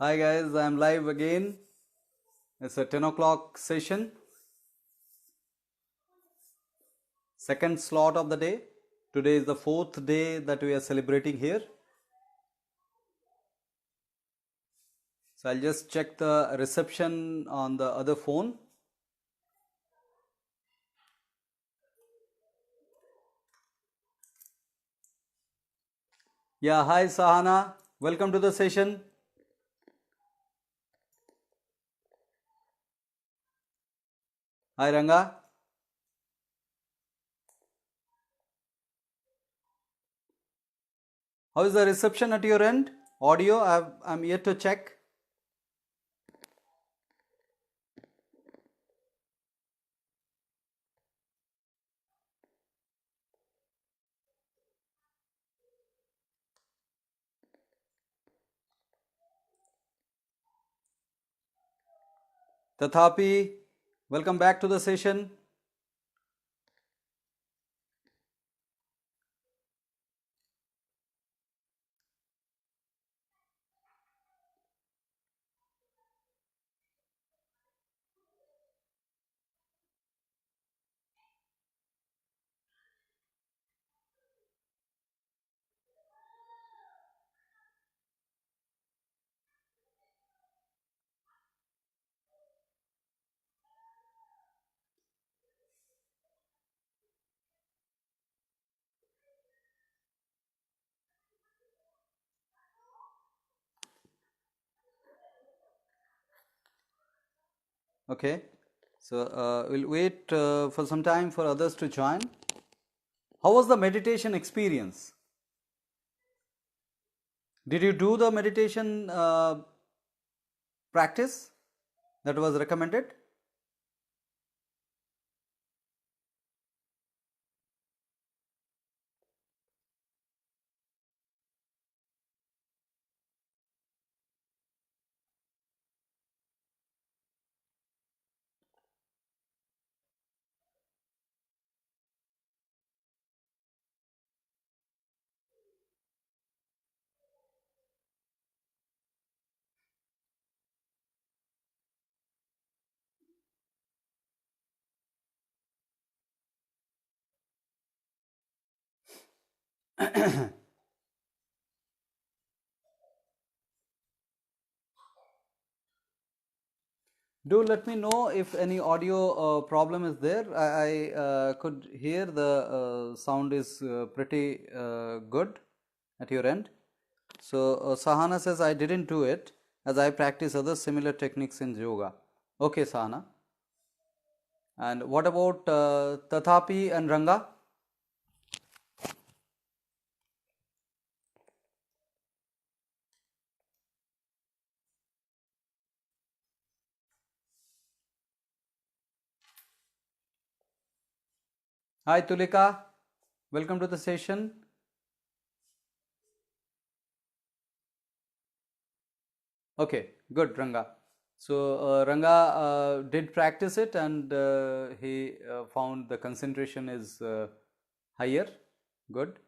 Hi guys, I'm live again. It's a 10 o'clock session, second slot of the day. Today is the fourth day that we are celebrating here. So I'll just check the reception on the other phone. Yeah, hi Sahana. Welcome to the session. Hi Ranga. How is the reception at your end? Audio, I'm yet to check. Tathapi, welcome back to the session. Okay, so we'll wait for some time for others to join. How was the meditation experience? Did you do the meditation practice that was recommended? Do let me know if any audio problem is there. I could hear the sound is pretty good at your end. So Sahana says I didn't do it as I practice other similar techniques in yoga. Okay, Sahana. And what about Tathapi and Ranga? Hi Tulika, welcome to the session. Okay, good Ranga. So Ranga did practice it and he found the concentration is higher. Good.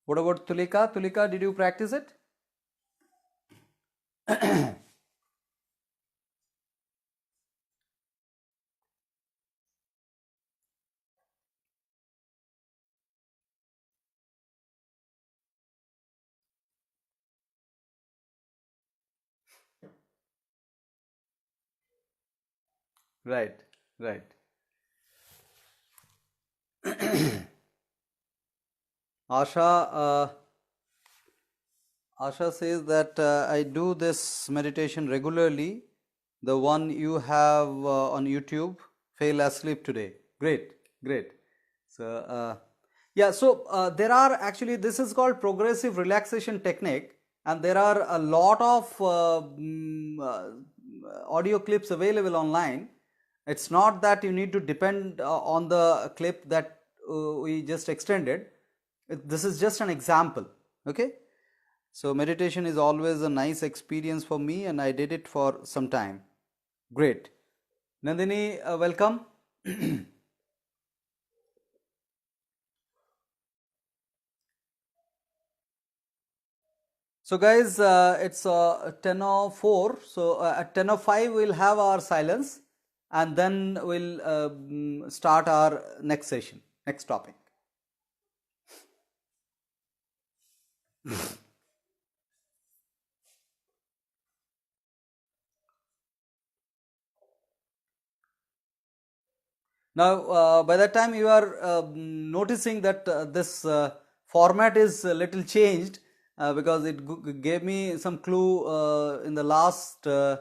What about Tulika? Tulika, did you practice it? Right, right. Asha, Asha says that I do this meditation regularly. The one you have on YouTube, Fail Asleep Today. Great, great. So, yeah, so there are actually, this is called progressive relaxation technique, and there are a lot of audio clips available online. It's not that you need to depend on the clip that we just extended. This is just an example. Okay. So meditation is always a nice experience for me, and I did it for some time. Great. Nandini, welcome. So guys, it's 10:04. So at 10:05 we'll have our silence, and then we'll start our next session, next topic. Now, by that time you are noticing that this format is a little changed because it gave me some clue in the last uh,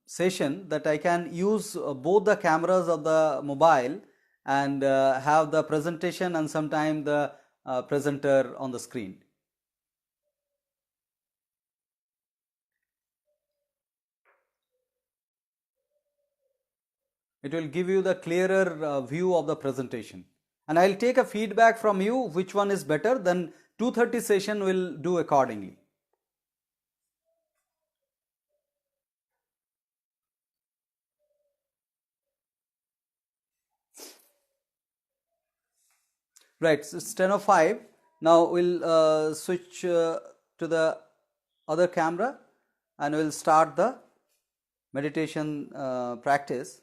session that I can use both the cameras of the mobile and have the presentation and sometime the presenter on the screen. It will give you the clearer view of the presentation, and I'll take a feedback from you which one is better. Then 2:30 session will do accordingly. Right, so it's 10:05. Now we'll switch to the other camera and we'll start the meditation practice.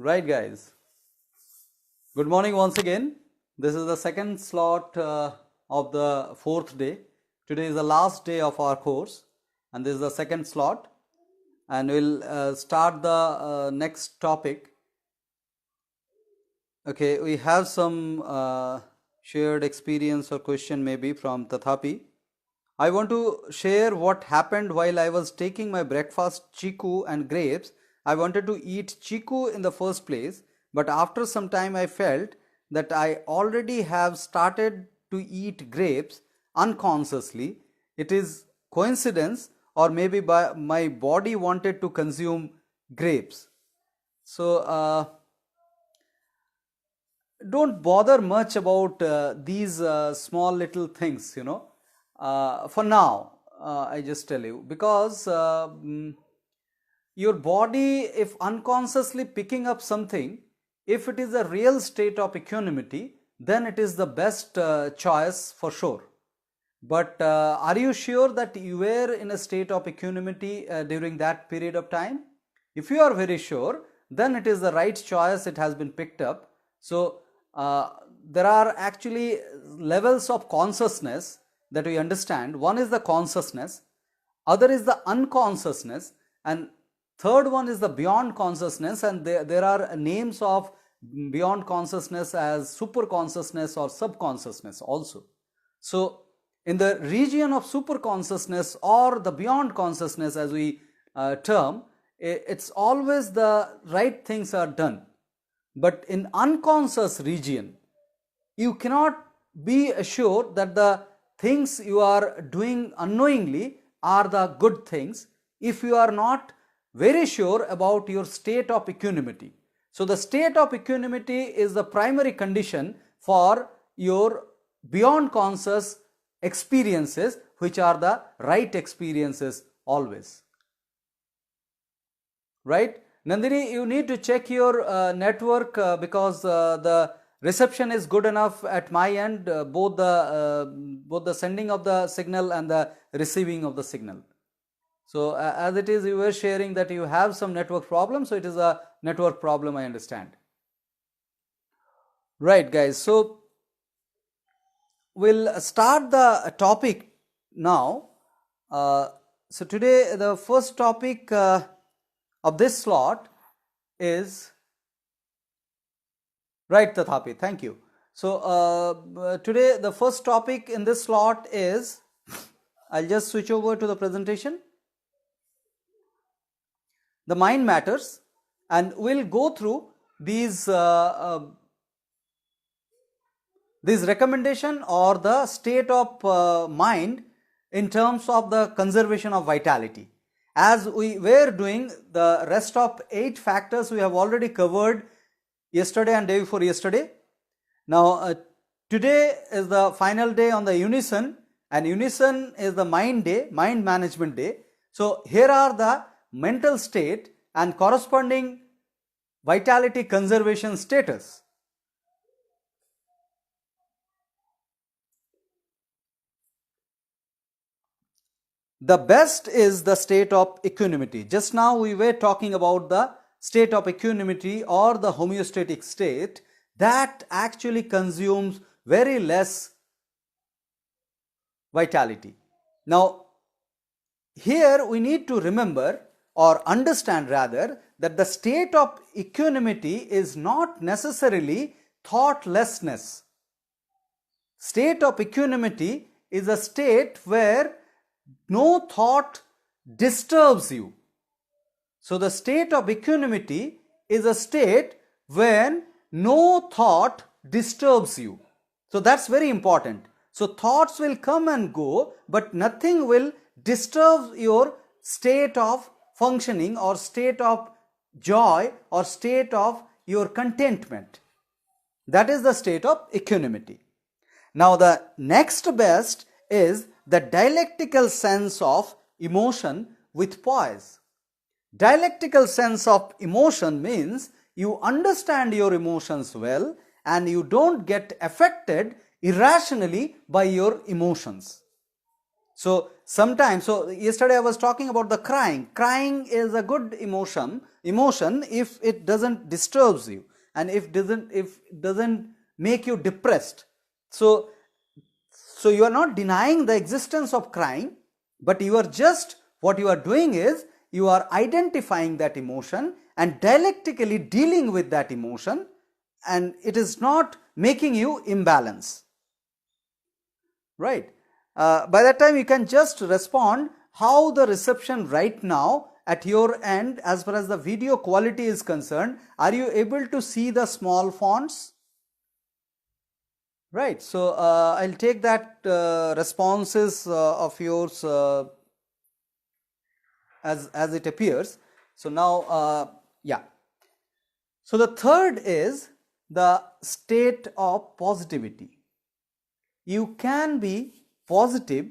Right, guys. Good morning once again. This is the second slot of the fourth day. Today is the last day of our course, and this is the second slot. And we'll start the next topic. Okay, we have some shared experience or question maybe from Tathapi. I want to share what happened while I was taking my breakfast, chiku and grapes. I wanted to eat chiku in the first place, but after some time I felt that I already have started to eat grapes unconsciously. It is coincidence, or maybe my body wanted to consume grapes. So don't bother much about these small little things, for now. I just tell you, because your body, if unconsciously picking up something, if it is a real state of equanimity, then it is the best choice for sure. But are you sure that you were in a state of equanimity during that period of time? If you are very sure, then it is the right choice, it has been picked up. So there are actually levels of consciousness that we understand. One is the consciousness, other is the unconsciousness, and third one is the beyond consciousness, and there are names of beyond consciousness as super consciousness or subconsciousness also. So in the region of super consciousness or the beyond consciousness, as we term, it's always the right things are done. But in unconscious region, you cannot be assured that the things you are doing unknowingly are the good things if you are not very sure about your state of equanimity. So the state of equanimity is the primary condition for your beyond conscious experiences, which are the right experiences always. Right? Nandini, you need to check your network because the reception is good enough at my end, both the sending of the signal and the receiving of the signal. So as it is, you were sharing that you have some network problem, so it is a network problem, I understand. Right, guys, so we'll start the topic now. So today the first topic of this slot is, right, Tathapi, thank you. So today the first topic in this slot is, I'll just switch over to the presentation, the mind matters, and we'll go through these recommendation or the state of mind in terms of the conservation of vitality. As we were doing the rest of 8 factors, we have already covered yesterday and day before yesterday. Now today is the final day on the unison, and unison is the mind day, mind management day. So here are the mental state and corresponding vitality conservation status. The best is the state of equanimity. Just now we were talking about the state of equanimity or the homeostatic state that actually consumes very less vitality. Now here we need to remember or understand rather that the state of equanimity is not necessarily thoughtlessness. State of equanimity is a state where no thought disturbs you. So the state of equanimity is a state when no thought disturbs you. So that's very important. So thoughts will come and go, but nothing will disturb your state of functioning or state of joy or state of your contentment. That is the state of equanimity. Now the next best is the dialectical sense of emotion with poise. Dialectical sense of emotion means you understand your emotions well and you don't get affected irrationally by your emotions. So sometimes, so yesterday I was talking about the crying. Crying is a good emotion if it doesn't disturbs you and if it doesn't make you depressed. So you are not denying the existence of crying, but you are just, what you are doing is you are identifying that emotion and dialectically dealing with that emotion, and it is not making you imbalance. Right? By that time you can just respond how the reception right now at your end as far as the video quality is concerned. Are you able to see the small fonts? Right. So I'll take that responses of yours as it appears. So now yeah. So the third is the state of positivity. You can be positive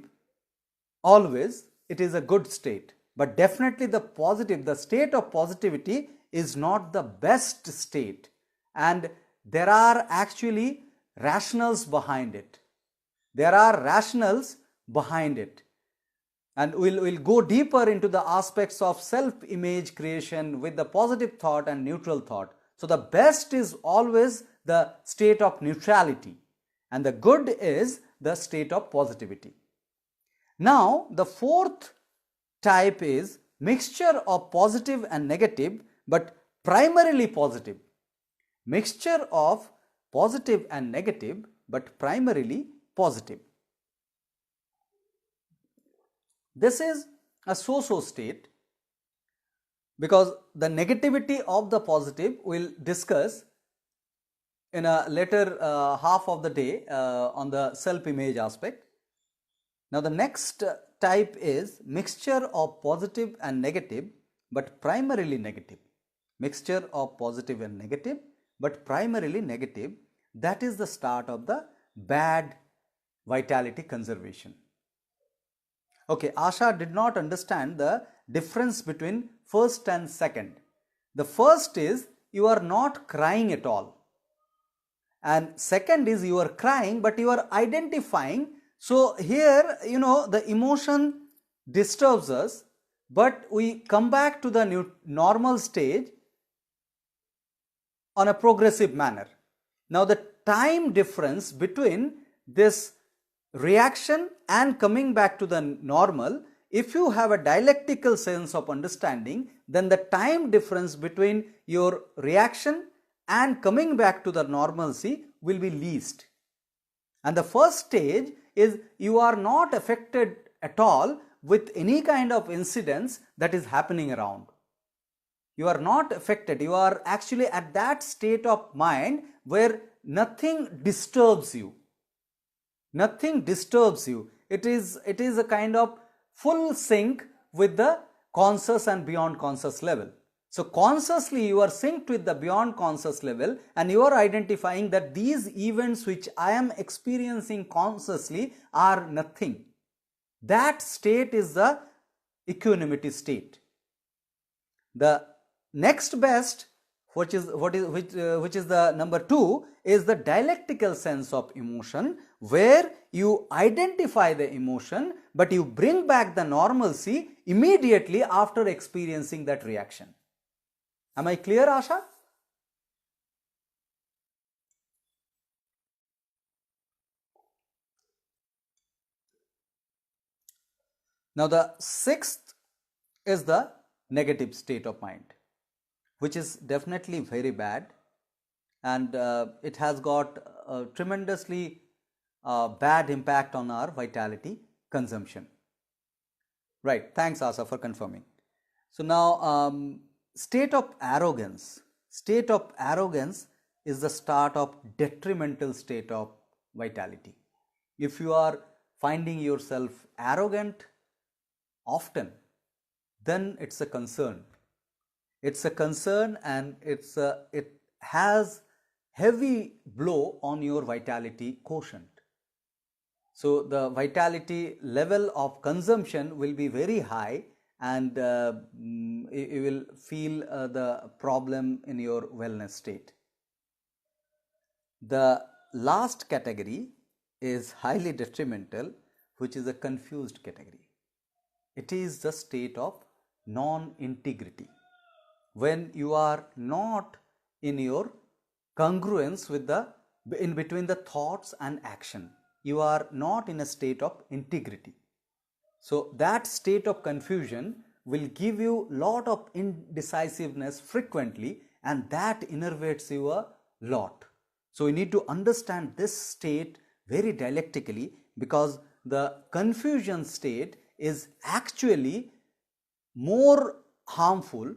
always, it is a good state, but definitely the state of positivity is not the best state, and there are actually rationals behind it. There are rationals behind it, and we'll go deeper into the aspects of self-image creation with the positive thought and neutral thought. So the best is always the state of neutrality, and the good is the state of positivity. Now the fourth type is mixture of positive and negative, but primarily positive. Mixture of positive and negative, but primarily positive. This is a so-so state, because the negativity of the positive we'll discuss in a later half of the day on the self-image aspect. Now the next type is mixture of positive and negative, but primarily negative. Mixture of positive and negative, but primarily negative. That is the start of the bad vitality conservation. Okay, Asha did not understand the difference between first and second. The first is you are not crying at all, and second is you are crying but you are identifying. So here, the emotion disturbs us, but we come back to the normal stage on a progressive manner. Now the time difference between this reaction and coming back to the normal, if you have a dialectical sense of understanding, then the time difference between your reaction and coming back to the normalcy will be least. And the first stage is you are not affected at all with any kind of incidents that is happening around. You are not affected. You are actually at that state of mind where nothing disturbs you. Nothing disturbs you. It is a kind of full sync with the conscious and beyond conscious level. So consciously you are synced with the beyond conscious level, and you are identifying that these events which I am experiencing consciously are nothing. That state is the equanimity state. The next best, which is the number 2, is the dialectical sense of emotion, where you identify the emotion but you bring back the normalcy immediately after experiencing that reaction. Am I clear, Asha? Now the 6th is the negative state of mind, which is definitely very bad, and it has got a tremendously bad impact on our vitality consumption. Right, thanks Asa for confirming. So now state of arrogance. State of arrogance is the start of detrimental state of vitality. If you are finding yourself arrogant often, then it's a concern. It's a concern, and it has heavy blow on your vitality quotient. So the vitality level of consumption will be very high, and you will feel the problem in your wellness state. The last category is highly detrimental, which is a confused category. It is the state of non-integrity, when you are not in your congruence with in between the thoughts and action. You are not in a state of integrity. So that state of confusion will give you lot of indecisiveness frequently, and that innervates you a lot. So you need to understand this state very dialectically, because the confusion state is actually more harmful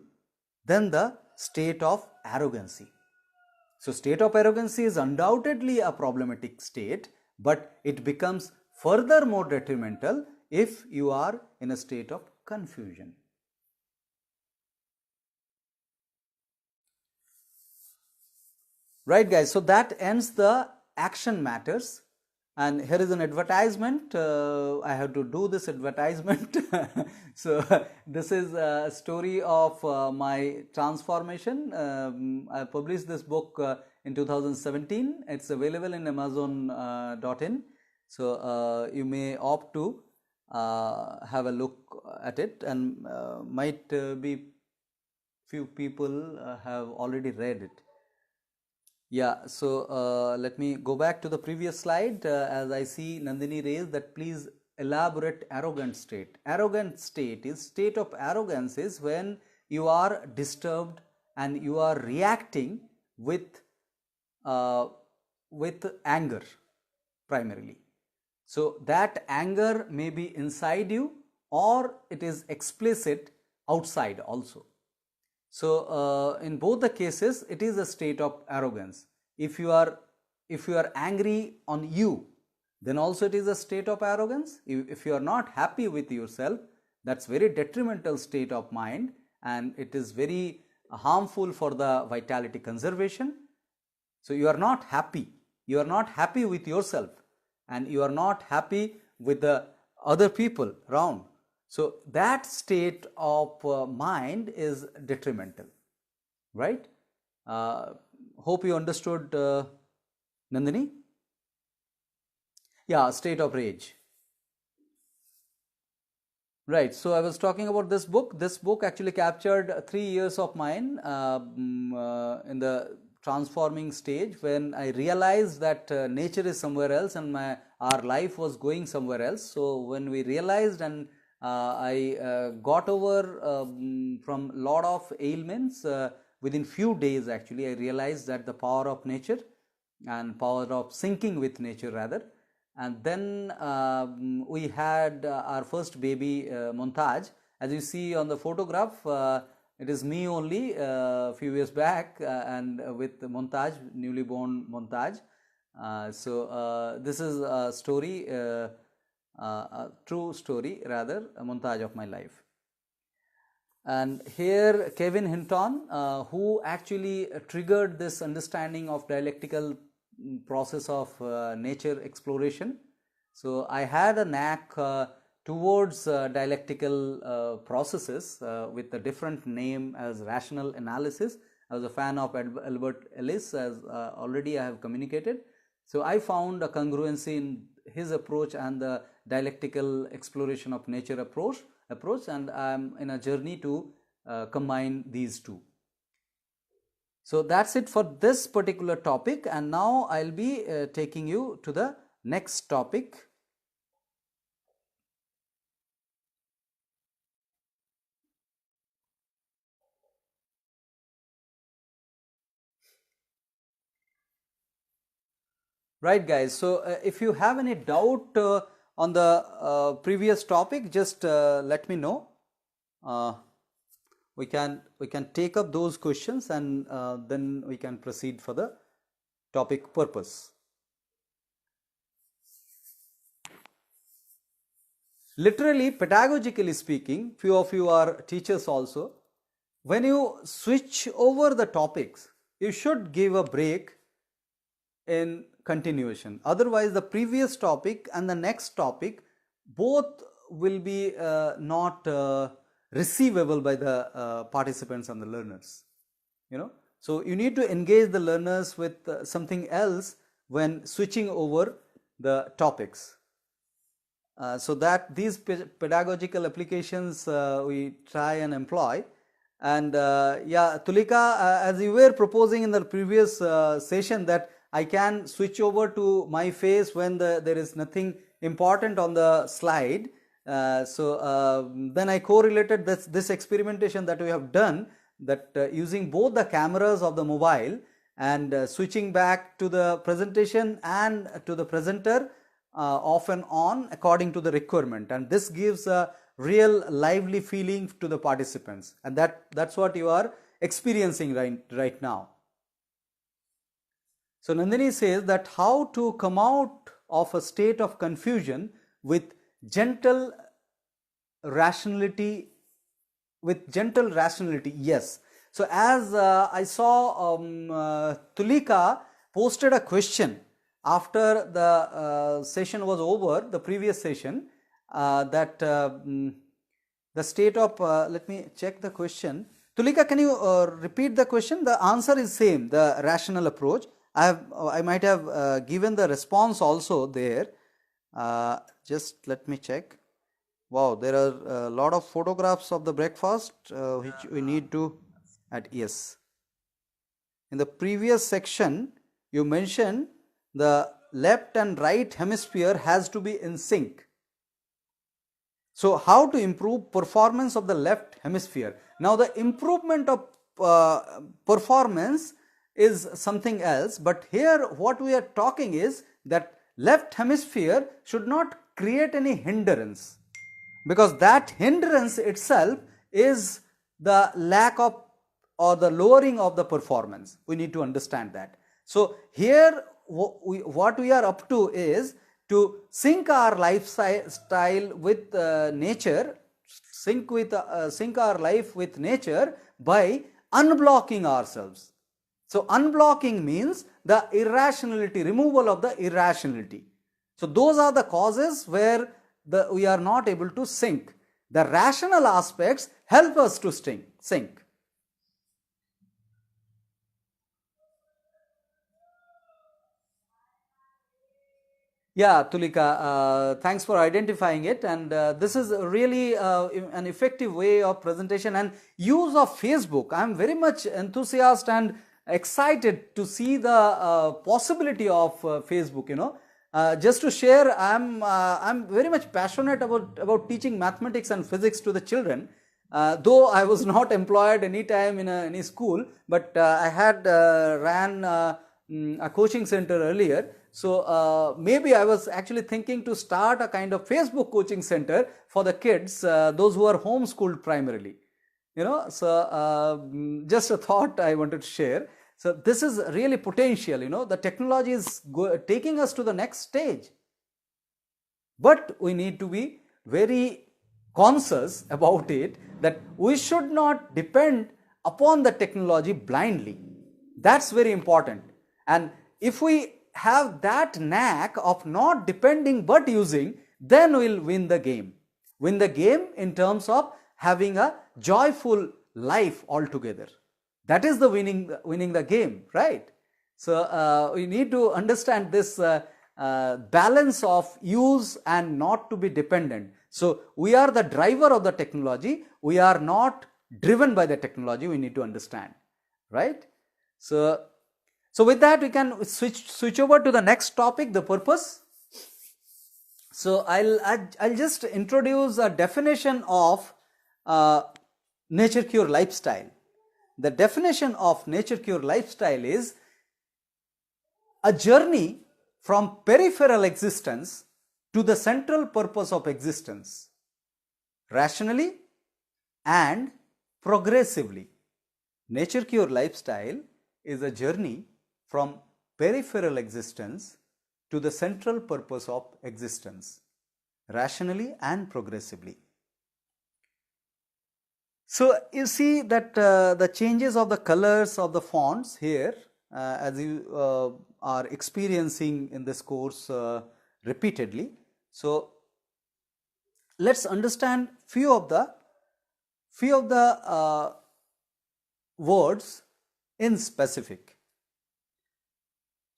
than the state of arrogancy. So state of arrogancy is undoubtedly a problematic state, but it becomes further more detrimental if you are in a state of confusion. Right guys, so that ends the action matters, and here is an advertisement. I have to do this advertisement. So this is a story of my transformation. I published this book in 2017. It's available in Amazon.in. So you may opt to have a look at it, and might be few people have already read it. Yeah, so let me go back to the previous slide. As I see Nandini raised that, please elaborate arrogant state. Arrogant state is state of arrogance is when you are disturbed and you are reacting with anger primarily. So that anger may be inside you or it is explicit outside also. So in both the cases it is a state of arrogance. If you are angry on you, then also it is a state of arrogance. If you are not happy with yourself, that's very detrimental state of mind and it is very harmful for the vitality conservation. So you are not happy. You are not happy with yourself and you are not happy with the other people around. So that state of mind is detrimental, right? Hope you understood, Nandini. Yeah, state of rage. Right, so I was talking about this book. This book actually captured 3 years of mine in the transforming stage when I realized that nature is somewhere else and our life was going somewhere else. So when we realized and I got over from lot of ailments within few days, actually I realized that the power of nature and power of syncing with nature rather. And then we had our first baby, Montaj. As you see on the photograph, it is me only a few years back and with Montaj, newly born Montaj. So this is a story, a true story rather, a montage of my life. And here Kevin Hinton, who actually triggered this understanding of dialectical process of nature exploration. So I had a knack towards dialectical processes with a different name as rational analysis. I was a fan of Albert Ellis, as already I have communicated. So I found a congruency in his approach and the dialectical exploration of nature approach, and I am in a journey to combine these two. So that's it for this particular topic, and now I'll be taking you to the next topic. Right guys, so if you have any doubt on the previous topic, just let me know. We can take up those questions and then we can proceed for the topic purpose. Literally, pedagogically speaking, few of you are teachers also. When you switch over the topics, you should give a break in continuation. Otherwise, the previous topic and the next topic both will be not receivable by the participants and the learners. So you need to engage the learners with something else when switching over the topics. So that these pedagogical applications we try and employ. And yeah, Tulika, as you were proposing in the previous session that I can switch over to my face when there is nothing important on the slide. So then I correlated this experimentation that we have done, that using both the cameras of the mobile and switching back to the presentation and to the presenter off and on according to the requirement, and this gives a real lively feeling to the participants, and that's what you are experiencing right now. So Nandini says that how to come out of a state of confusion with gentle rationality. Yes. So as I saw Tulika posted a question after the session was over, the previous session, that the state of, let me check the question. Tulika, can you repeat the question? The answer is same, the rational approach. I might have given the response also there. Just let me check. Wow, there are a lot of photographs of the breakfast which we need to add. Yes. In the previous section, you mentioned the left and right hemisphere has to be in sync. So how to improve performance of the left hemisphere? Now the improvement of performance is something else, but here what we are talking is that left hemisphere should not create any hindrance, because that hindrance itself is the lack of or the lowering of the performance. We need to understand that. So here what we are up to is to sync our lifestyle with nature, sync our life with nature by unblocking ourselves. So unblocking means the irrationality, removal of the irrationality. So those are the causes where we are not able to sync. The rational aspects help us to sync. Yeah, Tulika, thanks for identifying it, and this is really an effective way of presentation and use of Facebook. I am very much enthusiastic and excited to see the possibility of Facebook. Just to share, I'm very much passionate about teaching mathematics and physics to the children. Though I was not employed any time in any school, but I had ran a coaching center earlier. So maybe I was actually thinking to start a kind of Facebook coaching center for the kids, those who are homeschooled primarily. So just a thought I wanted to share. So this is really potential. The technology is taking us to the next stage, but we need to be very conscious about it, that we should not depend upon the technology blindly. That's very important. And if we have that knack of not depending but using, then we'll win the game. Win the game in terms of having a joyful life altogether. That is the winning the game, right? So we need to understand this balance of use and not to be dependent. So we are the driver of the technology. We are not driven by the technology. We need to understand, right? So with that, we can switch over to the next topic, the purpose. So I'll just introduce a definition of nature cure lifestyle. The definition of nature cure lifestyle is a journey from peripheral existence to the central purpose of existence, rationally and progressively. Nature cure lifestyle is a journey from peripheral existence to the central purpose of existence, rationally and progressively. So you see that the changes of the colors of the fonts here, as you are experiencing in this course repeatedly. So let's understand few of the words in specific.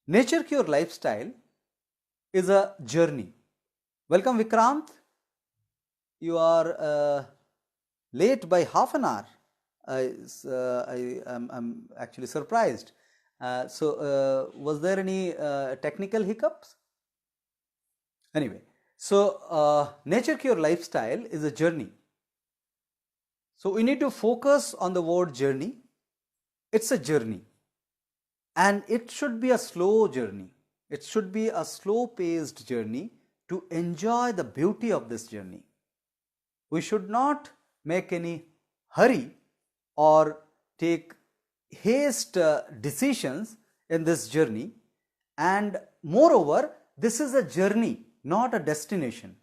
Nature cure lifestyle is a journey. Welcome Vikrant. You are late by half an hour. I'm actually surprised. So was there any technical hiccups? Anyway, so nature cure lifestyle is a journey. So we need to focus on the word journey. It's a journey, and it should be a slow journey. It should be a slow paced journey to enjoy the beauty of this journey. We should not make any hurry or take haste decisions in this journey, and moreover this is a journey, not a destination.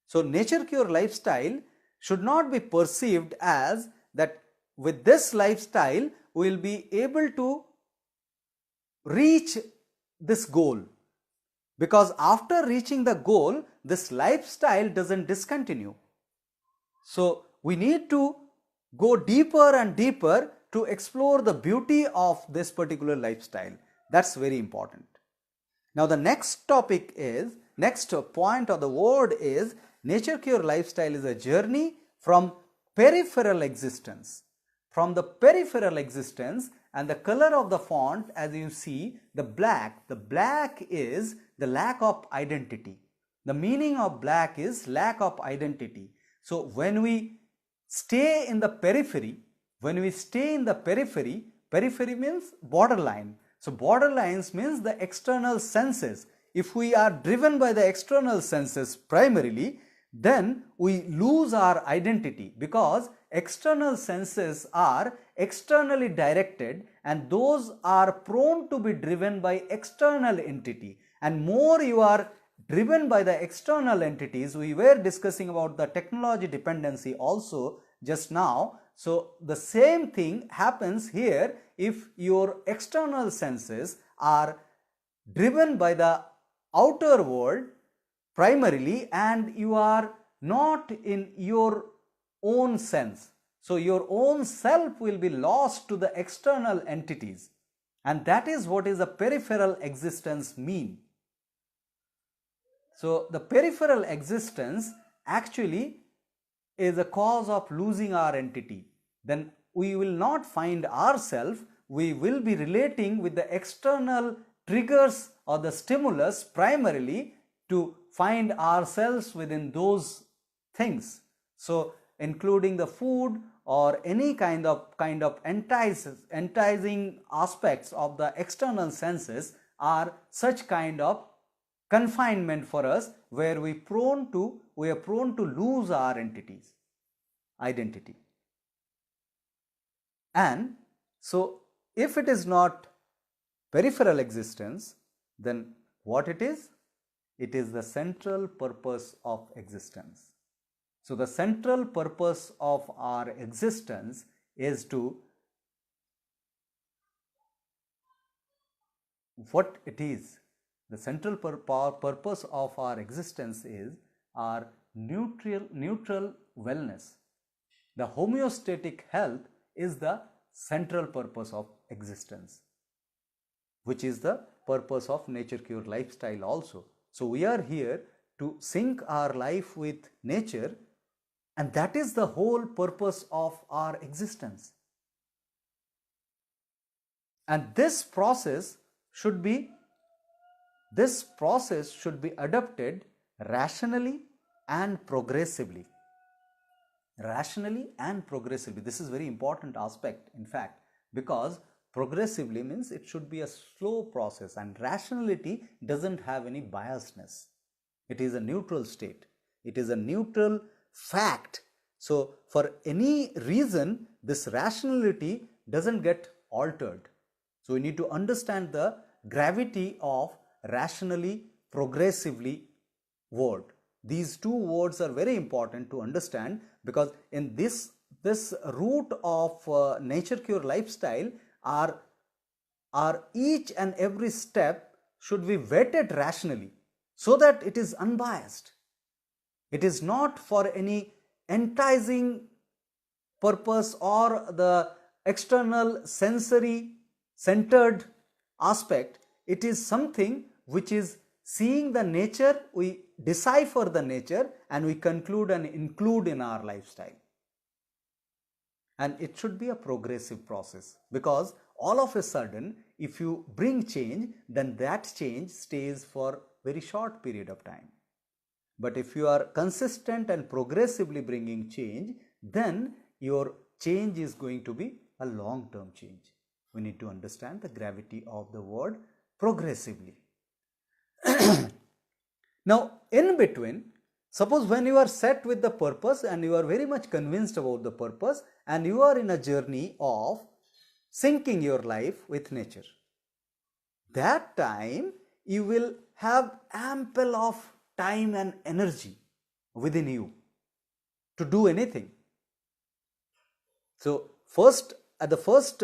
So nature cure lifestyle should not be perceived as that with this lifestyle we will be able to reach this goal, because after reaching the goal this lifestyle doesn't discontinue. So we need to go deeper and deeper to explore the beauty of this particular lifestyle. That's very important. Now the next topic is, next point of the word is, nature cure lifestyle is a journey from peripheral existence. From the peripheral existence, and the color of the font, as you see, the black is the lack of identity. The meaning of black is lack of identity. So when we stay in the periphery, periphery means borderline. So borderlines means the external senses. If we are driven by the external senses primarily, then we lose our identity, because external senses are externally directed and those are prone to be driven by external entity. And more you are driven by the external entities, we were discussing about the technology dependency also just now. So the same thing happens here. If your external senses are driven by the outer world primarily and you are not in your own sense, so your own self will be lost to the external entities, and that is what is a peripheral existence mean. So the peripheral existence actually is a cause of losing our entity. Then we will not find ourselves, we will be relating with the external triggers or the stimulus primarily to find ourselves within those things. So including the food or any kind of enticing aspects of the external senses are such kind of confinement for us, where we are prone to lose our identity. And so if it is not peripheral existence, then what it is? It is the central purpose of existence. So the central purpose of our existence is to, what it is? The central purpose of our existence is our neutral wellness. The homeostatic health is the central purpose of existence, which is the purpose of Nature Cure lifestyle also. So we are here to sync our life with nature, and that is the whole purpose of our existence. And this process should be adopted rationally and progressively. This is very important aspect, in fact, because progressively means it should be a slow process, and rationality doesn't have any biasness. It is a neutral state. It is a neutral fact. So for any reason, this rationality doesn't get altered. So we need to understand the gravity of rationally, progressively word. These two words are very important to understand, because in this route of Nature Cure lifestyle, our each and every step should be vetted rationally, so that it is unbiased. It is not for any enticing purpose or the external sensory centered aspect. It is something which is seeing the nature, we decipher the nature and we conclude and include in our lifestyle. And it should be a progressive process, because all of a sudden if you bring change, then that change stays for very short period of time. But if you are consistent and progressively bringing change, then your change is going to be a long-term change. We need to understand the gravity of the word progressively. Now in between, suppose when you are set with the purpose and you are very much convinced about the purpose and you are in a journey of syncing your life with nature, that time you will have ample of time and energy within you to do anything. So first, at the first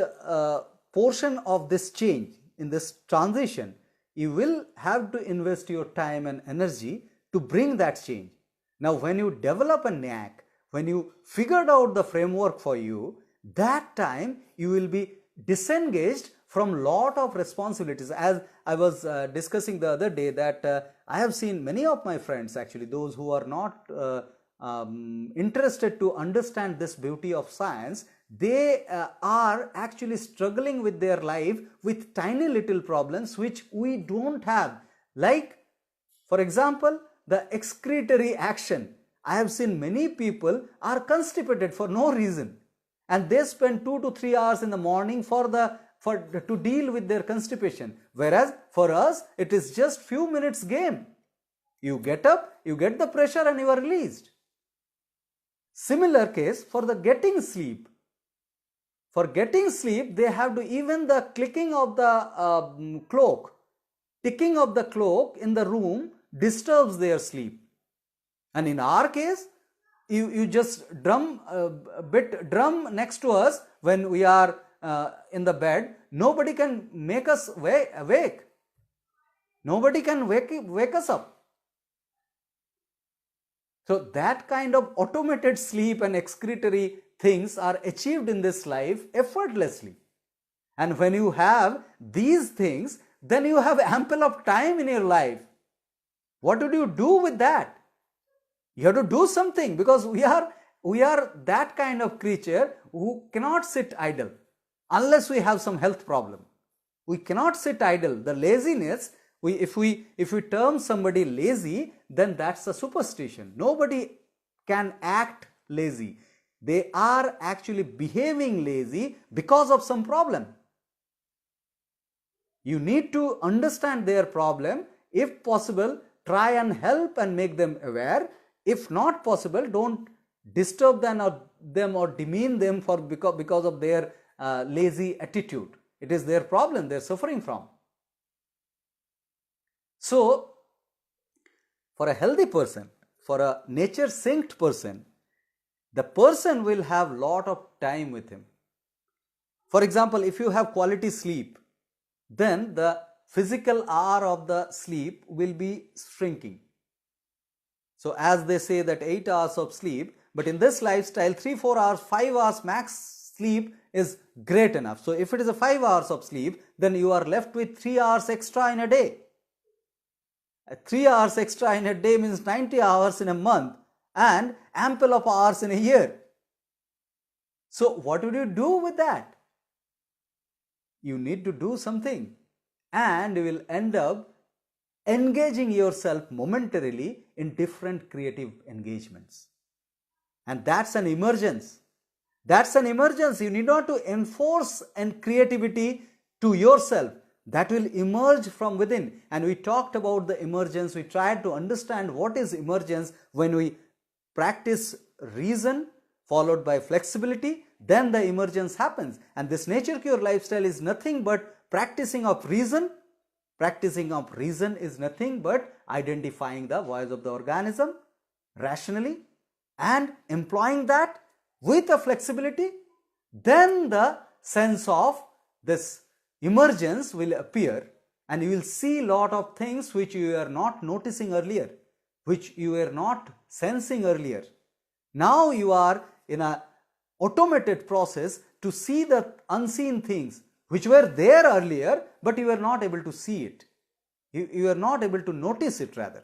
portion of this change, in this transition, you will have to invest your time and energy to bring that change. Now when you develop a knack, when you figured out the framework for you, that time you will be disengaged from lot of responsibilities. As I was discussing the other day, that I have seen many of my friends, actually those who are not interested to understand this beauty of science, they are actually struggling with their life with tiny little problems which we don't have. Like, for example, the excretory action. I have seen many people are constipated for no reason, and they spend 2 to 3 hours in the morning to deal with their constipation, whereas for us it is just few minutes game. You get up, you get the pressure, and you are released. Similar case for the getting sleep. For getting sleep, they have to, even the clicking of the clock, ticking of the clock in the room disturbs their sleep. And in our case, you just drum next to us when we are in the bed. Nobody can make us awake. Nobody can wake us up. So that kind of automated sleep and excretory things are achieved in this life effortlessly. And when you have these things, then you have ample of time in your life. What do you do with that? You have to do something, because we are that kind of creature who cannot sit idle unless we have some health problem. We cannot sit idle. The laziness, if we term somebody lazy, then that's a superstition. Nobody can act lazy. They are actually behaving lazy because of some problem. You need to understand their problem. If possible, try and help and make them aware. If not possible, don't disturb them or demean them because of their lazy attitude. It is their problem they are suffering from. So, for a healthy person, for a nature synced person, the person will have lot of time with him. For example, if you have quality sleep, then the physical hour of the sleep will be shrinking. So as they say that 8 hours of sleep, but in this lifestyle 3-4 hours, 5 hours max sleep is great enough. So if it is a 5 hours of sleep, then you are left with 3 hours extra in a day. 3 hours extra in a day means 90 hours in a month and ample of hours in a year. So what would you do with that? You need to do something, and you will end up engaging yourself momentarily in different creative engagements. And that's an emergence. That's an emergence. You need not to enforce and creativity to yourself. That will emerge from within. And we talked about the emergence. We tried to understand what is emergence. When we practice reason followed by flexibility, then the emergence happens. And this nature cure lifestyle is nothing but practicing of reason. Practicing of reason is nothing but identifying the voice of the organism rationally and employing that with a flexibility. Then the sense of this emergence will appear, and you will see lot of things which you were not noticing earlier, which you were not sensing earlier. Now you are in an automated process to see the unseen things which were there earlier, but you were not able to see it. You were not able to notice it rather.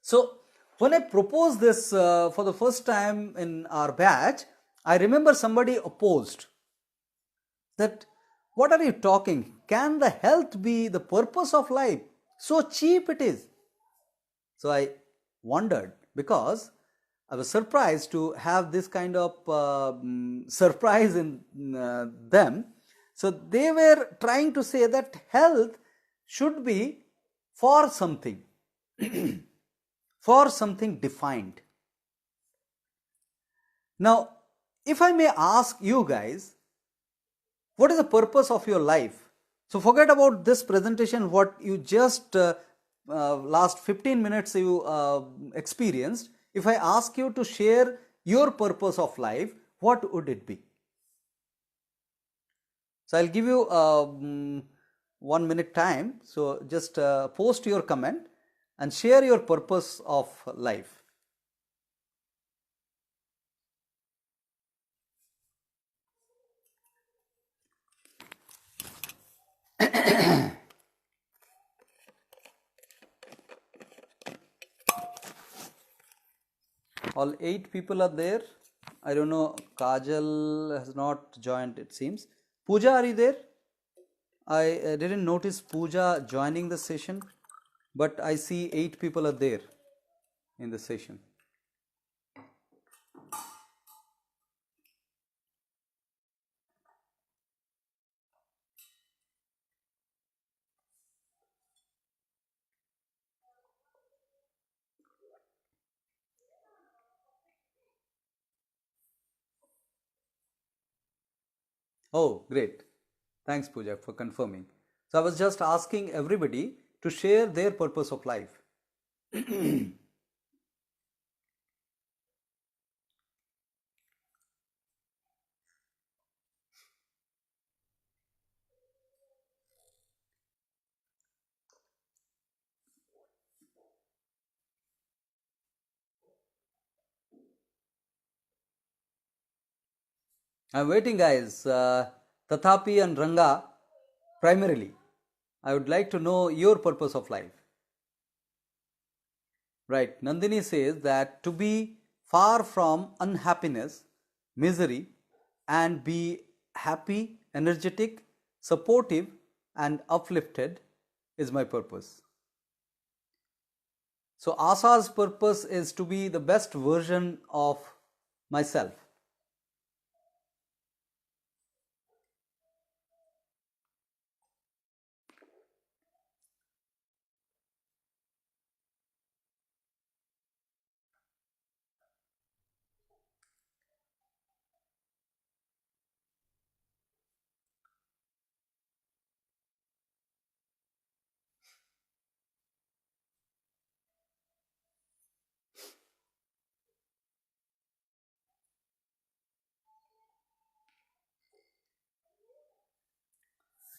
So when I proposed this for the first time in our batch, I remember somebody opposed that, what are you talking? Can the health be the purpose of life? So cheap it is. So I wondered, because I was surprised to have this kind of surprise in them. So they were trying to say that health should be for something, for something defined. Now, if I may ask you guys, what is the purpose of your life? So forget about this presentation, what you just last 15 minutes you experienced. If I ask you to share your purpose of life, what would it be? So I'll give you 1 minute time. So just post your comment and share your purpose of life. All 8 people are there. I don't know, Kajal has not joined, it seems. Pooja, are you there? I didn't notice Pooja joining the session. but I see 8 people are there in the session. Oh, great. Thanks, Pooja, for confirming. So I was just asking everybody to share their purpose of life. I'm waiting, guys. Tathapi and Ranga, primarily, I would like to know your purpose of life. Right. Nandini says that to be far from unhappiness, misery, and be happy, energetic, supportive, and uplifted is my purpose. So, Asa's purpose is to be the best version of myself.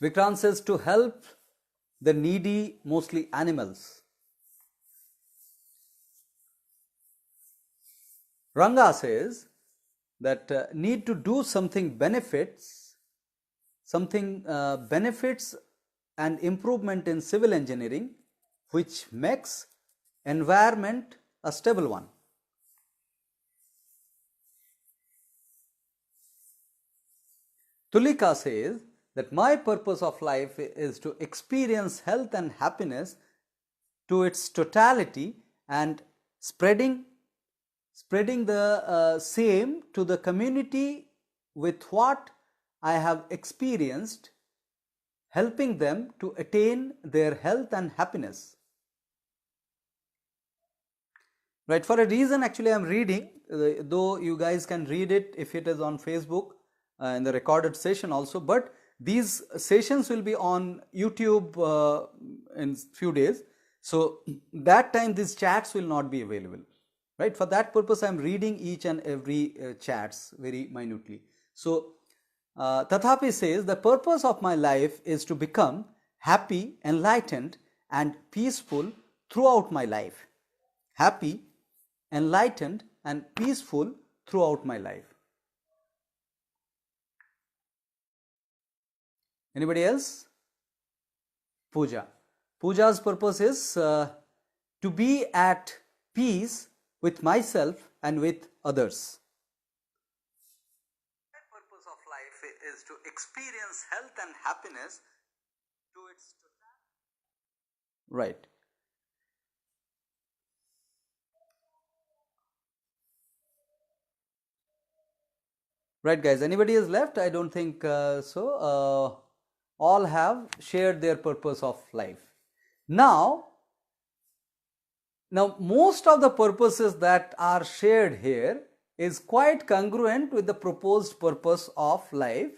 Vikrant says to help the needy, mostly animals. Ranga says that need to do something benefits and improvement in civil engineering, which makes environment a stable one. Tulika says that my purpose of life is to experience health and happiness to its totality and spreading the same to the community with what I have experienced, helping them to attain their health and happiness. Right, for a reason actually I'm reading, though you guys can read it if it is on Facebook in the recorded session also, but these sessions will be on YouTube in few days. So that time these chats will not be available. Right, for that purpose I am reading each and every chats very minutely. So Tathapi says the purpose of my life is to become happy, enlightened and peaceful throughout my life. Happy, enlightened and peaceful throughout my life. Anybody else? Pooja. Pooja's purpose is to be at peace with myself and with others. My purpose of life is to experience health and happiness to its totality. Right. Right, guys. Anybody is left? I don't think so. All have shared their purpose of life. Now, most of the purposes that are shared here is quite congruent with the proposed purpose of life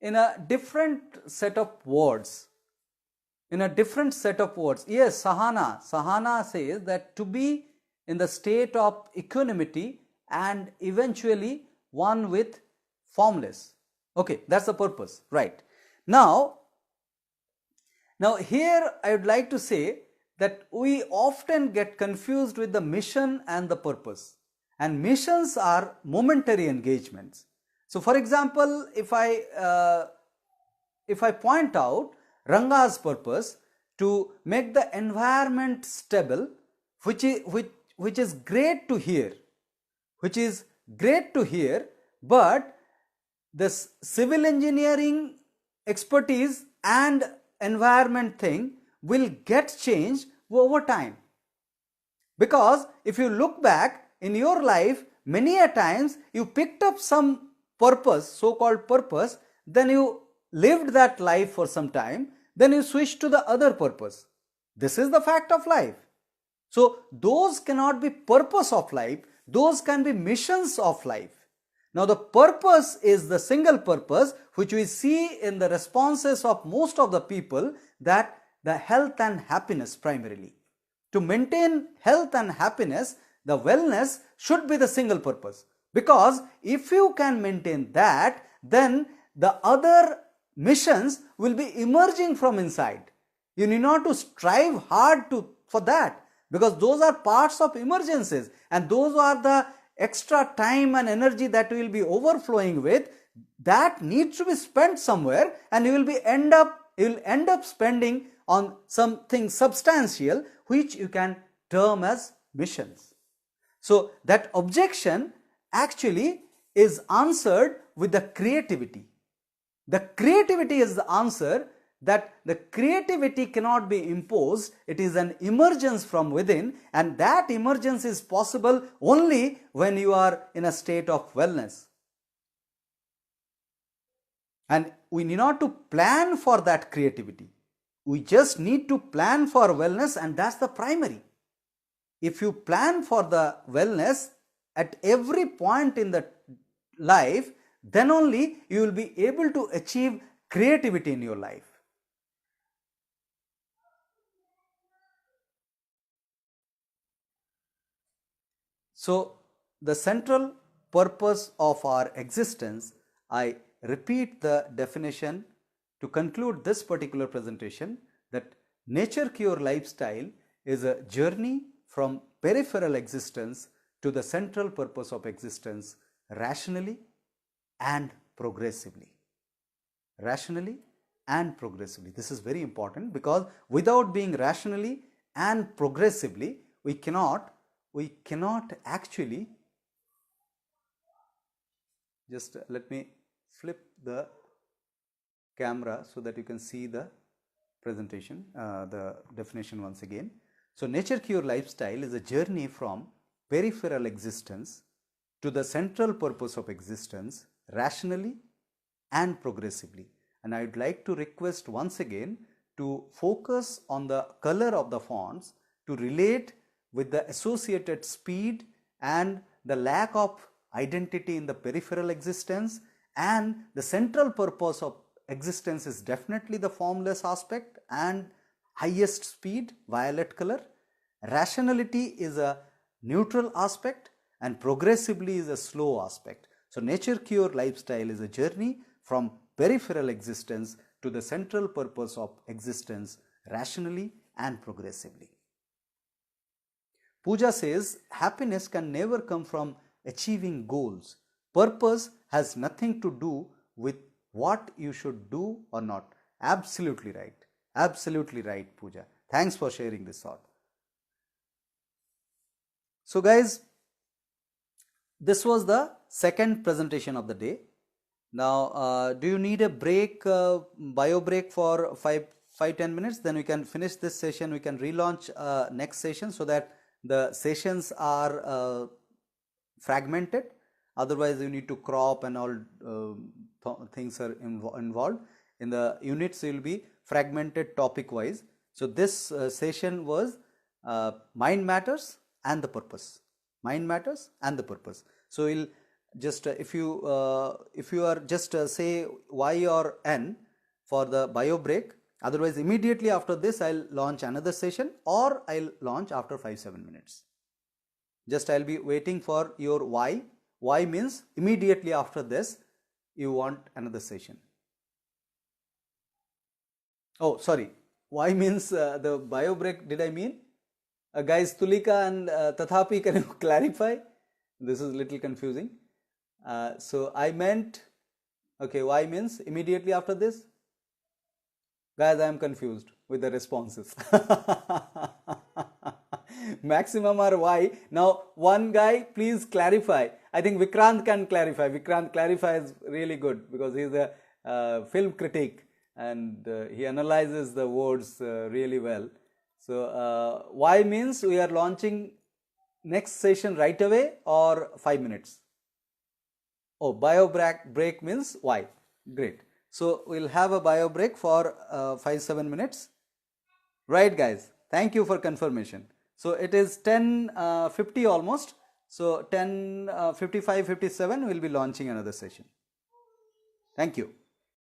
in a different set of words. Yes, Sahana says that to be in the state of equanimity and eventually one with formless. Okay, that's the purpose, right? Now here I would like to say that we often get confused with the mission and the purpose, and missions are momentary engagements. So for example, if I point out Ranga's purpose to make the environment stable, which is great to hear, but this civil engineering expertise and environment thing will get changed over time. Because if you look back in your life, many a times you picked up some purpose, so-called purpose, then you lived that life for some time, then you switched to the other purpose. This is the fact of life. So those cannot be purpose of life, those can be missions of life. Now the purpose is the single purpose which we see in the responses of most of the people, that the health and happiness primarily. To maintain health and happiness, the wellness should be the single purpose, because if you can maintain that, then the other missions will be emerging from inside. You need not to strive hard for that, because those are parts of emergencies, and those are the extra time and energy that you will be overflowing with, that needs to be spent somewhere, and you will end up spending on something substantial which you can term as missions. So that objection actually is answered with the creativity. The creativity is the answer, that the creativity cannot be imposed, it is an emergence from within, and that emergence is possible only when you are in a state of wellness. And we need not to plan for that creativity. We just need to plan for wellness, and that's the primary. If you plan for the wellness at every point in the life, then only you will be able to achieve creativity in your life. So the central purpose of our existence, I repeat the definition to conclude this particular presentation, that Nature Cure lifestyle is a journey from peripheral existence to the central purpose of existence, rationally and progressively. Rationally and progressively. This is very important, because without being rationally and progressively, we cannot actually, just let me flip the camera so that you can see the presentation, the definition once again. So Nature Cure lifestyle is a journey from peripheral existence to the central purpose of existence, rationally and progressively. And I would like to request once again to focus on the color of the fonts to relate with the associated speed and the lack of identity in the peripheral existence, and the central purpose of existence is definitely the formless aspect and highest speed, violet color. Rationality is a neutral aspect, and progressively is a slow aspect. So Nature Cure lifestyle is a journey from peripheral existence to the central purpose of existence, rationally and progressively. Pooja says, happiness can never come from achieving goals. Purpose has nothing to do with what you should do or not. Absolutely right. Absolutely right, Pooja. Thanks for sharing this thought. So guys, this was the second presentation of the day. Now, do you need a break, bio break for 5-10 minutes? Then we can finish this session. We can relaunch next session so that the sessions are fragmented. Otherwise, you need to crop and all things are involved. In the units, you will be fragmented topic wise. So this session was mind matters and the purpose. Mind matters and the purpose. So we'll just if you are just say Y or N for the bio break. Otherwise, immediately after this, I'll launch another session, or I'll launch after 5-7 minutes. Just I'll be waiting for your Y. Y means immediately after this, you want another session. Oh, sorry. Y means the bio break, did I mean? Guys, Tulika and Tathapi, can you clarify? This is a little confusing. So I meant, okay, Y means immediately after this. Guys, I am confused with the responses. Maximum or Y. Now, one guy, please clarify. I think Vikrant can clarify. Vikrant clarifies really good because he is a film critic and he analyzes the words really well. So why means we are launching next session right away or 5 minutes? Oh, bio break means why? Great. So we'll have a bio break for 5-7 minutes. Right, guys. Thank you for confirmation. So it is 10:50 almost. So 10:55, 57 we'll be launching another session. Thank you.